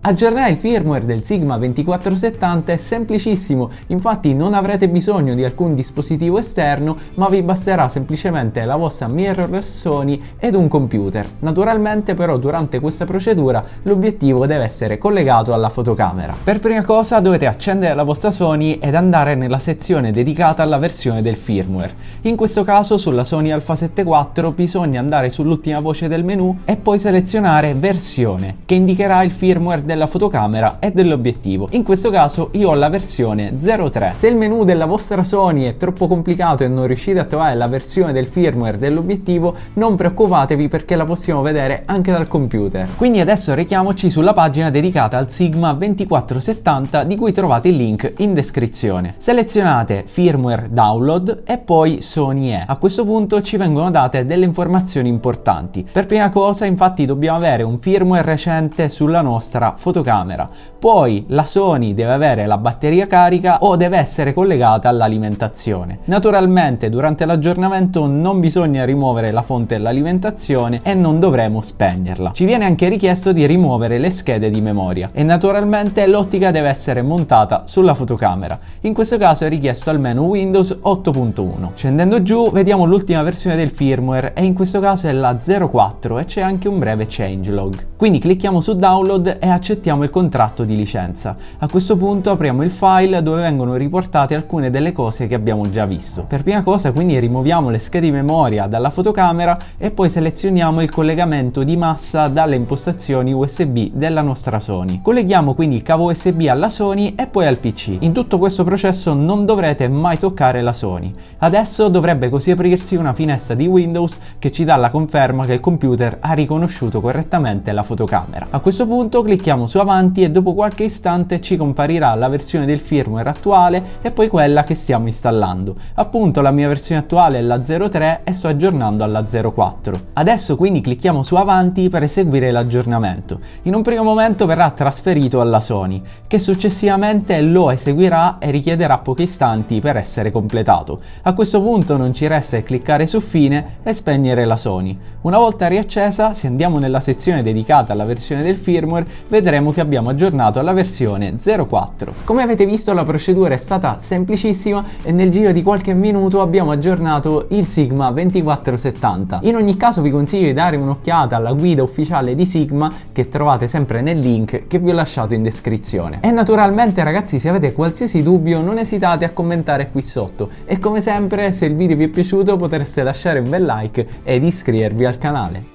Aggiornare il firmware del Sigma 2470 è semplicissimo, infatti non avrete bisogno di alcun dispositivo esterno, ma vi basterà semplicemente la vostra mirrorless Sony ed un computer. Naturalmente però durante questa procedura l'obiettivo deve essere collegato alla fotocamera. Per prima cosa dovete accendere la vostra Sony ed andare nella sezione dedicata alla versione del firmware. In questo caso sulla Sony Alpha 7 IV bisogna andare sull'ultima voce del menu e poi selezionare versione, che indicherà il firmware della fotocamera e dell'obiettivo. In questo caso io ho la versione 03. Se il menu della vostra Sony è troppo complicato e non riuscite a trovare la versione del firmware dell'obiettivo, non preoccupatevi perché la possiamo vedere anche dal computer. Quindi adesso rechiamoci sulla pagina dedicata al Sigma 2470 di cui trovate il link in descrizione. Selezionate firmware download e poi Sony E. A questo punto ci vengono date delle informazioni importanti. Per prima cosa infatti dobbiamo avere un firmware recente sulla nostra fotocamera, poi la Sony deve avere la batteria carica o deve essere collegata all'alimentazione. Naturalmente durante l'aggiornamento non bisogna rimuovere la fonte dell'alimentazione e non dovremo spegnerla. Ci viene anche richiesto di rimuovere le schede di memoria e naturalmente l'ottica deve essere montata sulla fotocamera. In questo caso è richiesto almeno Windows 8.1. Scendendo giù vediamo l'ultima versione del firmware e in questo caso è la 04 e c'è anche un breve changelog. Quindi clicchiamo su download e accettiamo il contratto di licenza. A questo punto apriamo il file dove vengono riportate alcune delle cose che abbiamo già visto. Per prima cosa quindi rimuoviamo le schede di memoria dalla fotocamera e poi selezioniamo il collegamento di massa dalle impostazioni USB della nostra Sony. Colleghiamo quindi il cavo USB alla Sony e poi al PC. In tutto questo processo non dovrete mai toccare la Sony. Adesso dovrebbe così aprirsi una finestra di Windows che ci dà la conferma che il computer ha riconosciuto correttamente la fotocamera. A questo punto clicchiamo su avanti e dopo qualche istante ci comparirà la versione del firmware attuale e poi quella che stiamo installando. Appunto la mia versione attuale è la 03 e sto aggiornando alla 04. Adesso quindi clicchiamo su avanti per eseguire l'aggiornamento. In un primo momento verrà trasferito alla Sony, che successivamente lo eseguirà e richiederà pochi istanti per essere completato. A questo punto non ci resta che cliccare su fine e spegnere la Sony. Una volta riaccesa, se andiamo nella sezione dedicata alla versione del firmware, vedremo che abbiamo aggiornato alla versione 04. Come avete visto la procedura è stata semplicissima e nel giro di qualche minuto abbiamo aggiornato il Sigma 2470. In ogni caso vi consiglio di dare un'occhiata alla guida ufficiale di Sigma che trovate sempre nel link che vi ho lasciato in descrizione. E naturalmente ragazzi, se avete qualsiasi dubbio non esitate a commentare qui sotto e come sempre se il video vi è piaciuto potreste lasciare un bel like ed iscrivervi al canale.